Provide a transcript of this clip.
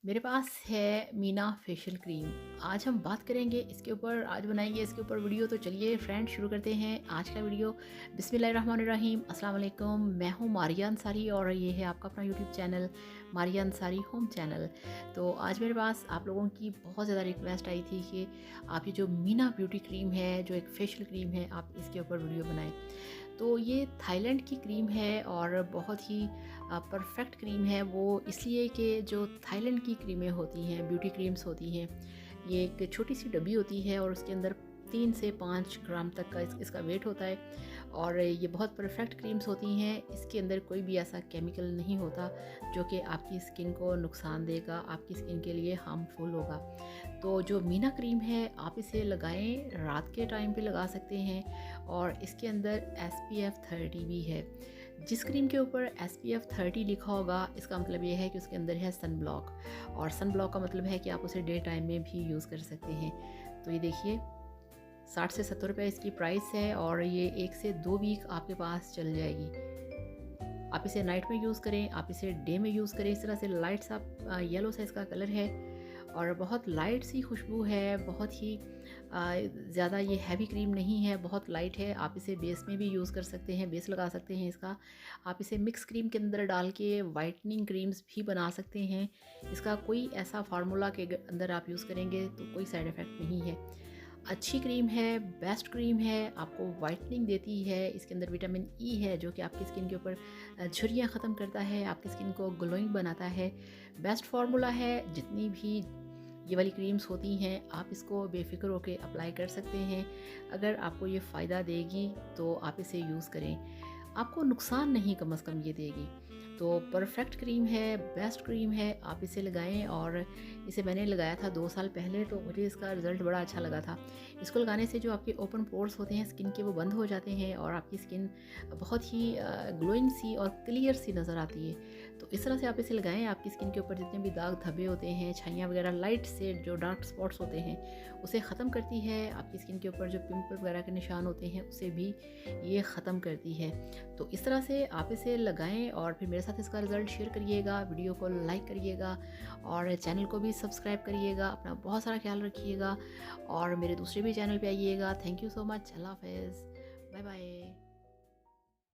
मेरे पास है Meena facial cream. आज हम बात करेंगे इसके ऊपर, आज बनाएंगे इसके ऊपर वीडियो। तो चलिए फ्रेंड शुरू करते हैं आज का वीडियो। बिस्मिल्लाहिर्रहमानिर्रहीम, अस्सलाम वालेकुम। मैं हूँ मारिया अंसारी और ये है आपका अपना YouTube channel Maria Ansari home channel. तो आज मेरे पास आप लोगों की बहुत ज़्यादा रिक्वेस्ट आई थी कि आप ये जो मीना ब्यूटी क्रीम है, जो एक फेशियल क्रीम है, आप इसके ऊपर वीडियो बनाएं। तो ये थाईलैंड की क्रीम है और बहुत ही परफेक्ट क्रीम है। वो इसलिए कि जो थाईलैंड की क्रीमें होती हैं, ब्यूटी क्रीम्स होती हैं, ये एक छोटी सी डब्बी होती है और उसके अंदर 3 से 5 ग्राम तक का इसका वेट होता है और ये बहुत परफेक्ट क्रीम्स होती हैं। इसके अंदर कोई भी ऐसा केमिकल नहीं होता जो कि आपकी स्किन को नुकसान देगा, आपकी स्किन के लिए हार्मफुल होगा। तो जो मीना क्रीम है आप इसे लगाएं, रात के टाइम पे लगा सकते हैं और इसके अंदर SPF 30 भी है। जिस क्रीम के ऊपर SPF 30 लिखा होगा इसका मतलब ये है कि उसके अंदर है सन ब्लॉक, और सन ब्लॉक का मतलब है कि आप उसे डे टाइम में भी यूज़ कर सकते हैं। तो ये देखिए 60 से 70 रुपये इसकी प्राइस है और ये 1 से 2 वीक आपके पास चल जाएगी। आप इसे नाइट में यूज़ करें, आप इसे डे में यूज़ करें। इस तरह से लाइट सा येलो सा इसका कलर है और बहुत लाइट सी खुशबू है। बहुत ही ज़्यादा ये हैवी क्रीम नहीं है, बहुत लाइट है। आप इसे बेस में भी यूज़ कर सकते हैं, बेस लगा सकते हैं इसका। आप इसे मिक्स क्रीम के अंदर डाल के वाइटनिंग क्रीम्स भी बना सकते हैं। इसका कोई ऐसा फार्मूला के अंदर आप यूज़ करेंगे तो कोई साइड इफ़ेक्ट नहीं है। अच्छी क्रीम है, बेस्ट क्रीम है, आपको वाइटनिंग देती है। इसके अंदर विटामिन ई है जो कि आपकी स्किन के ऊपर झुर्रियाँ ख़त्म करता है, आपकी स्किन को ग्लोइंग बनाता है। बेस्ट फार्मूला है। जितनी भी ये वाली क्रीम्स होती हैं आप इसको बेफिक्र होकर अप्लाई कर सकते हैं। अगर आपको ये फ़ायदा देगी तो आप इसे यूज़ करें, आपको नुकसान नहीं कम से कम ये देगी। तो परफेक्ट क्रीम है, बेस्ट क्रीम है, आप इसे लगाएं। और इसे मैंने लगाया था 2 साल पहले, तो मुझे इसका रिज़ल्ट बड़ा अच्छा लगा था। इसको लगाने से जो आपके ओपन पोर्स होते हैं स्किन के, वो बंद हो जाते हैं और आपकी स्किन बहुत ही ग्लोइंग सी और क्लियर सी नज़र आती है। तो इस तरह से आप इसे लगाएं। आपकी स्किन के ऊपर जितने भी दाग धब्बे होते हैं, छाइयाँ वगैरह, लाइट से जो डार्क स्पॉट्स होते हैं उसे ख़त्म करती है। आपकी स्किन के ऊपर जो पिंपल वगैरह के निशान होते हैं उसे भी ये ख़त्म करती है। तो इस तरह से आप इसे लगाएं और फिर मेरे साथ इसका रिज़ल्ट शेयर करिएगा, वीडियो को लाइक करिएगा और चैनल को भी सब्सक्राइब करिएगा। अपना बहुत सारा ख्याल रखिएगा और मेरे दूसरे भी चैनल पे आइएगा। Thank you so much. अल्लाह हाफ़िज़, बाय बाय।